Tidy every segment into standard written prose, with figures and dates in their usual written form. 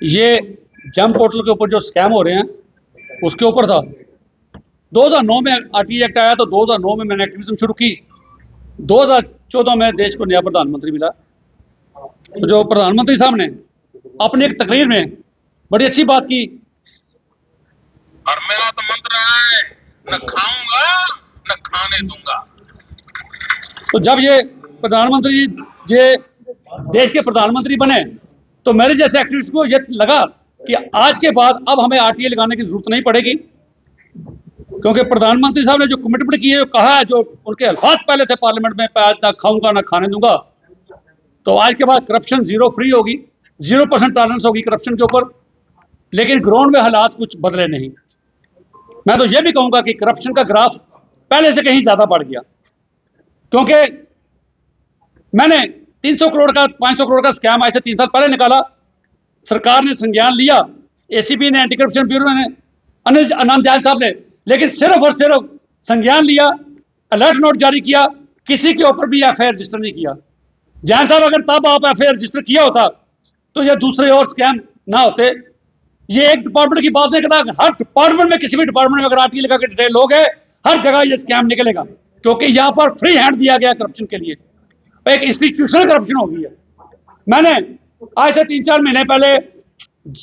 ये जम पोर्टल के ऊपर जो स्कैम हो रहे हैं उसके ऊपर था। 2009 में आरटीआई एक्ट आया तो 2009 में मैंने एक्टिविज्म शुरू की। 2014 में देश को नया प्रधानमंत्री मिला। तो जो प्रधानमंत्री साहब ने अपनी एक तकरीर में बड़ी अच्छी बात की, और मेरा तो मंत्र है, न खाऊंगा न खाने दूंगा। तो जब ये प्रधानमंत्री ये देश के प्रधानमंत्री बने तो मेरे जैसे एक्टिविस्ट को ये लगा कि आज के बाद अब हमें आरटीआई लगाने की जरूरत नहीं पड़ेगी, क्योंकि प्रधानमंत्री साहब ने जो कमिटमेंट की है, जो कहा है, जो उनके अल्फाज पहले थे पार्लियामेंट में, ना खाऊंगा ना खाने दूंगा, तो आज के बाद करप्शन जीरो फ्री होगी, 0% टॉलरेंस होगी करप्शन के ऊपर। लेकिन ग्राउंड में हालात कुछ बदले नहीं। मैं तो ये भी कहूंगा कि करप्शन का ग्राफ पहले से कहीं ज्यादा बढ़ गया, क्योंकि मैंने 300 करोड़ का 500 करोड़ का स्कैम आज से 3 साल पहले निकाला। सरकार ने संज्ञान लिया, एसीबी ने, एंटी करप्शन ब्यूरो ने, आनंद जायल साहब ने, लेकिन सिर्फ और सिर्फ संज्ञान लिया, अलर्ट नोट जारी किया, किसी के ऊपर भी एफआईआर रजिस्टर नहीं किया। जायल साहब, अगर तब आप एफआईआर रजिस्टर किया होता तो ये दूसरे और स्कैम ना होते। ये एक डिपार्टमेंट की बात नहीं करता, हर डिपार्टमेंट में, किसी भी डिपार्टमेंट में अगर आरटीआई लगा के डिटेल लोग है, हर जगह ये स्कैम निकलेगा, क्योंकि यहाँ पर फ्री हैंड दिया गया करप्शन के लिए, एक इंस्टीट्यूशनल करप्शन हो गई है। मैंने आज से 3-4 महीने पहले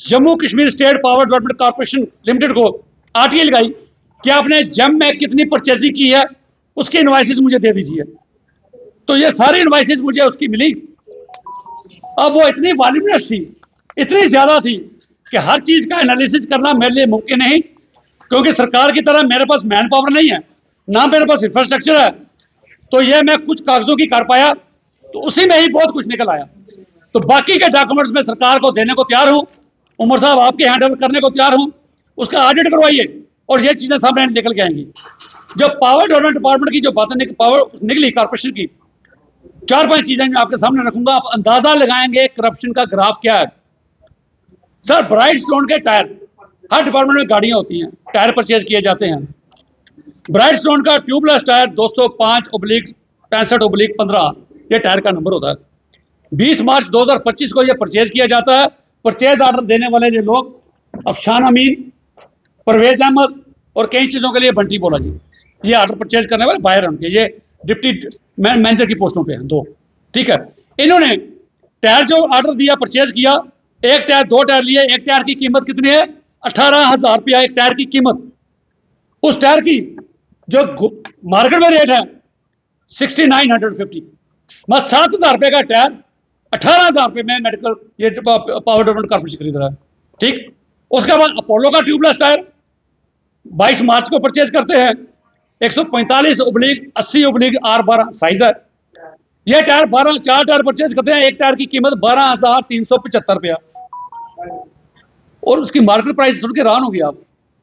Jammu Kashmir state power development corporation limited को आरटीआई लगाई कि आपने जम में कितनी परचेजिंग की है, उसकी इनवाइसेस मुझे दे दीजिए। तो ये सारी इनवाइसेस मुझे उसकी मिली। अब वो इतनी वॉल्यूमिनस थी, इतनी ज्यादा थी कि हर चीज का एनालिसिस करना मेरे लिए मुमकिन नहीं, क्योंकि सरकार की तरह मेरे पास मैन पावर नहीं है, ना मेरे पास इंफ्रास्ट्रक्चर है। तो ये मैं कुछ कागजों की कर पाया, तो उसी में ही बहुत कुछ निकल आया। तो बाकी के डॉक्यूमेंट्स में सरकार को देने को तैयार हूं, उमर साहब आपके हैंड ओवर करने को तैयार हूं, उसका ऑडिट करवाइए और ये चीजें सामने निकल के आएंगी। जो पावर डेवलपमेंट डिपार्टमेंट की जो बातें पावर निकली कॉर्पोरेशन की, 4-5 चीजें मैं आपके सामने रखूंगा, आप अंदाजा लगाएंगे करप्शन का ग्राफ क्या है। सर, ब्राइट स्टोन के टायर, हर डिपार्टमेंट में गाड़ियां होती हैं, टायर परचेज किए जाते हैं। ब्राइट स्टोन का ट्यूबलेस टायर 205/65/15 ये टायर का नंबर होता है। 20 मार्च 2025 को ये परचेज किया जाता है। परचेज ऑर्डर देने वाले ये लोग अफशान अमीन, परवेज अहमद और कई चीजों के लिए बंटी बोला जी, ये ऑर्डर परचेज करने वाले बाहर उनके, ये डिप्टी मैनेजर की पोस्टों पे हैं 2, ठीक है। इन्होंने टायर जो ऑर्डर दिया, परचेज किया, एक टायर 2 टायर लिए। एक टायर की कीमत कितनी है? 18,000 रुपया एक टायर की कीमत। उस टायर की जो मार्केट में रेट है 6950, मतलब 7,000 रुपए का टायर 18,000 रुपए में मेडिकल ये पावर डेवलपमेंट कॉर्पोरेशन खरीद रहा है, ठीक। उसके बाद अपोलो का ट्यूबलेस टायर 22 मार्च को परचेज करते हैं, 145/80/R12 साइज है। ये टायर 4 टायर परचेज करते हैं, एक टायर की कीमत 12,375 रुपया, और उसकी मार्केट प्राइस सुन के हैरान हो गया आप।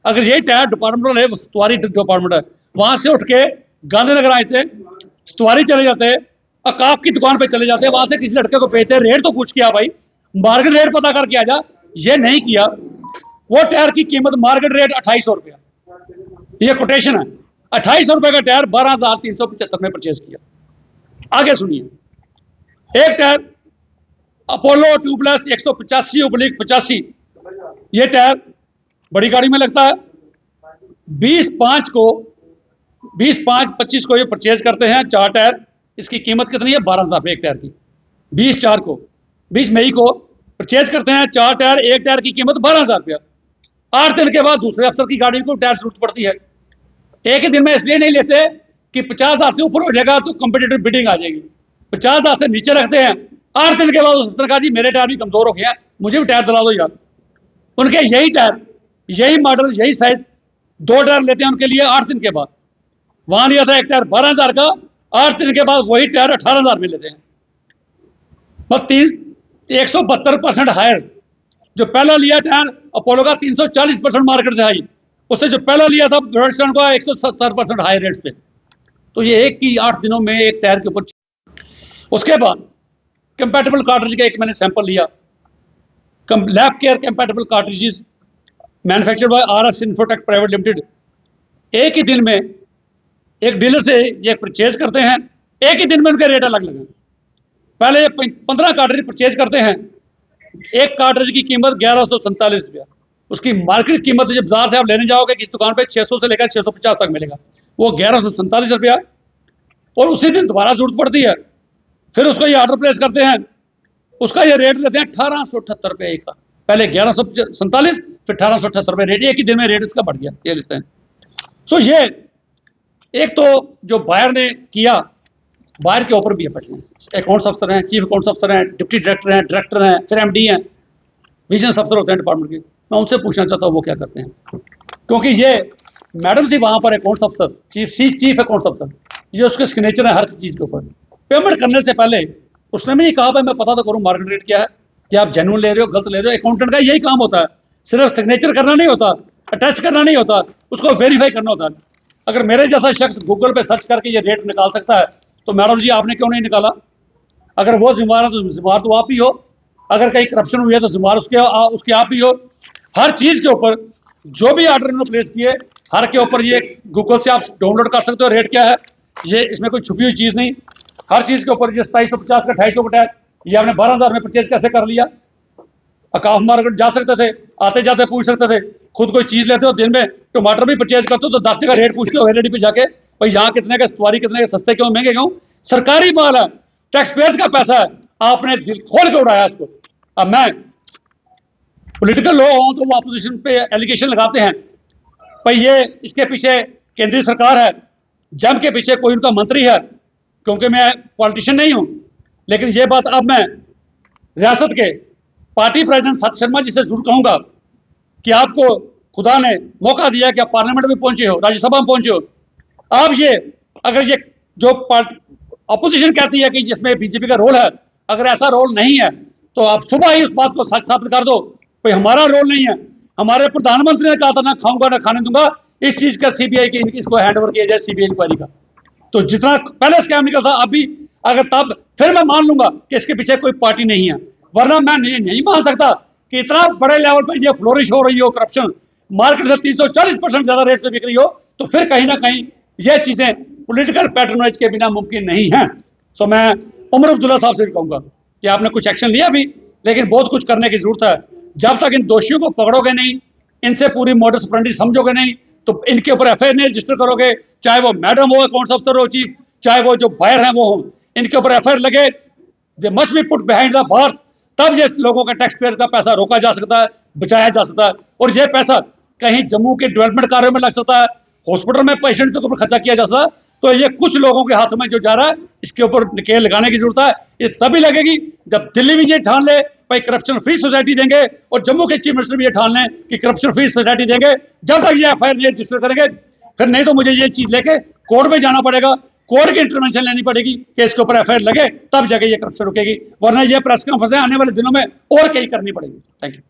अगर ये टायर डिपार्टमेंट है, सतवारी डिपार्टमेंट है, वहां से उठ के गांधीनगर आए थे, सतवारी चले जाते, अकाफ की दुकान पे चले जाते, वहां से किसी लड़के को भेजते, रेट तो पूछ किया भाई, मार्केट रेट पता करके आ जा, ये नहीं किया। वो टायर की कीमत मार्केट रेट 2800 रुपया, ये कोटेशन है। 2800 रुपए का टायर 12,375 में परचेज किया। आगे सुनिए, एक टायर अपोलो ट्यूबलेस 185/85, ये टायर बड़ी गाड़ी में लगता है। 20/5/25 को ये परचेज करते हैं 4 टायर। इसकी कीमत कितनी है? 12,000 रुपये एक टायर की। 20 मई को परचेज करते हैं 4 टायर, एक टायर की कीमत 12,000 रुपया। 8 दिन के बाद दूसरे अफसर की गाड़ी को टायर जरूरत पड़ती है। एक ही दिन में इसलिए नहीं लेते कि 50,000 से ऊपर हो जाएगा तो कंपटीटिव बिडिंग आ जाएगी, 50,000 से नीचे रखते हैं। 8 दिन के बाद उस अफसर का, जी मेरे टायर भी कमजोर हो गए हैं, मुझे भी टायर दिला दो यार। उनके यही टायर, यही मॉडल, यही साइज, 2 टायर लेते हैं उनके लिए। 8 दिन के बाद वहां लिया था एक टायर 12,000 का, 8 दिन के बाद वही टायर 18,000 में लेते हैं। बस 172% हायर। जो पहला लिया टायर अपोलो का 340% मार्केट से हाई, उससे जो पहला लिया था ब्रॉडस्टोन का 170% हाई रेट पे। तो ये एक की 8 दिनों में एक टायर के ऊपर। उसके बाद कंपैटिबल कार्ट्रिज का एक मैंने सैंपल लिया, lab care compatible cartridges manufactured by RS infotech private limited. एक ही दिन में एक डीलर से ये परचेज करते हैं, एक ही दिन में उनके रेट अलग अलग हैं। पहले 15 कार्ट्रिज परचेज करते हैं, एक कार्ट्रिज की कीमत 1147 रुपया, उसकी मार्केट कीमत जब बाजार से आप लेने जाओगे किस दुकान पे 600 से लेकर 650 तक मिलेगा, वो 1147 रुपया। और उसी दिन दोबारा जरूरत पड़ती है, फिर उसको ये ऑर्डर प्लेस करते हैं, उसका ये रेट लेते हैं 1878 रुपये एक का। पहले 1147, फिर 1878 रुपये रेट, एक ही दिन में रेट इसका बढ़ गया, ये लेते हैं। सो ये एक तो जो बायर ने किया, बायर के ऊपर भी है प्रश्न। अकाउंट्स अफसर हैं, चीफ अकाउंट्स अफसर हैं, डिप्टी डायरेक्टर हैं, फिर एमडी हैं, विजिलेंस अफसर होते हैं डिपार्टमेंट के। मैं उनसे पूछना चाहता हूँ वो क्या करते हैं, क्योंकि ये मैडम थी वहां पर अकाउंट्स अफसर, चीफ अकाउंट्स अफसर, ये उसके सिग्नेचर है हर चीज के ऊपर। पेमेंट करने से पहले उसने भी नहीं कहा भाई मैं पता तो करूँ मार्केट रेट क्या है, कि आप जेन्युइन ले रहे हो गलत ले रहे हो। अकाउंटेंट का यही काम होता है, सिर्फ सिग्नेचर करना नहीं होता, अटैच करना नहीं होता, उसको वेरीफाई करना होता है। अगर मेरे जैसा शख्स गूगल पे सर्च करके ये रेट निकाल सकता है तो मैडम जी आपने क्यों नहीं निकाला? अगर वो जिम्मेवार है तो जिम्मेवार तो आप ही हो, अगर कहीं करप्शन हुई है तो जिम्मेवार उसके आप ही हो। हर चीज के ऊपर जो भी ऑर्डर इन्होंने प्लेस किए, हर के ऊपर ये गूगल से आप डाउनलोड कर सकते हो रेट क्या है, ये इसमें कोई छुपी हुई चीज नहीं। हर चीज के ऊपर ये 2750 का 250 का टैग, ये आपने 12,000 में परचेज कैसे कर लिया? अकाफ मार्केट जा सकते थे, आते जाते पूछ सकते थे। खुद कोई चीज लेते हो दिन में टमाटर भी परचेज करते हो तो 10 जगह रेट पूछते हो एलईडी पे जाके, भाई यहाँ कितने का, सवारी कितने के, सस्ते क्यों महंगे क्यों? सरकारी माल है, टैक्स पेयर्स का पैसा है, आपने दिल खोल के उड़ाया इसको। अब मैं पॉलिटिकल लोग हूं तो वो अपोजिशन पे एलिगेशन लगाते हैं, भाई ये इसके पीछे केंद्रीय सरकार है, जम के पीछे कोई उनका मंत्री है, क्योंकि मैं पॉलिटिशियन नहीं हूं। लेकिन ये बात अब मैं रियासत के पार्टी प्रेसिडेंट सत शर्मा जी से जरूर कहूंगा कि आपको खुदा ने मौका दिया कि आप पार्लियामेंट में पहुंचे हो, राज्यसभा में पहुंचे हो। आप ये अगर ये जो अपोजिशन कहती है कि जिसमें बीजेपी का रोल है, अगर ऐसा रोल नहीं है तो आप सुबह ही उस बात को सच साबित कर दो, भाई हमारा रोल नहीं है। हमारे प्रधानमंत्री ने कहा था ना खाऊंगा ना खाने दूंगा, इस चीज का सीबीआई की इसको हैंड ओवर किया जाए सीबीआई इंक्वायरी का। तो जितना पहले स्कैम निकला था अभी अगर तब फिर मैं मान लूंगा कि इसके पीछे कोई पार्टी नहीं है, वरना मैं नहीं मान सकता कि इतना बड़े लेवल पर ये फ्लोरिश हो रही हो करप्शन, मार्केट से 340% ज्यादा रेट पे बिक रही हो, तो फिर कहीं ना कहीं ये चीजें पॉलिटिकल पैटर्नेज के बिना मुमकिन नहीं है। सो मैं उमर अब्दुल्ला साहब से भी कहूंगा कि आपने कुछ एक्शन लिया भी, लेकिन बहुत कुछ करने की जरूरत है। जब तक इन दोषियों को पकड़ोगे नहीं, इनसे पूरी मोडस ऑपरेंडी समझोगे नहीं, तो इनके ऊपर एफआईआर नहीं रजिस्टर करोगे, चाहे वो मैडम हो, अकाउंट्स अफसर हो, चीफ, चाहे वो जो बायर हैं वो हो, इनके ऊपर एफआईआर लगे, they must be put behind the bars, तब ये लोगों का टैक्स पेयर का पैसा रोका जा सकता है, बचाया जा सकता है। और ये पैसा कहीं जम्मू के डेवलपमेंट कार्यों में लग सकता है, हॉस्पिटल में पेशेंट के ऊपर खर्चा किया जा सकता है। तो ये कुछ लोगों के हाथों में जो जा रहा है, इसके ऊपर नकेल लगाने की जरूरत है। ये तभी लगेगी जब दिल्ली भी ये ठान ले भाई करप्शन फ्री सोसाइटी देंगे, और जम्मू के चीफ मिनिस्टर भी ये ठान लें कि करप्शन फ्री सोसाइटी देंगे। जब तक ये एफआईआर नहीं रजिस्टर करेंगे, फिर नहीं तो मुझे ये चीज लेके कोर्ट में जाना पड़ेगा, कोर्ट की इंटरवेंशन लेनी पड़ेगी कि इसके ऊपर एफआईआर लगे, तब जाके ये करप्शन रुकेगी, वरना ये प्रेस कॉन्फ्रेंस आने वाले दिनों में और कई करनी पड़ेगी। Thank you.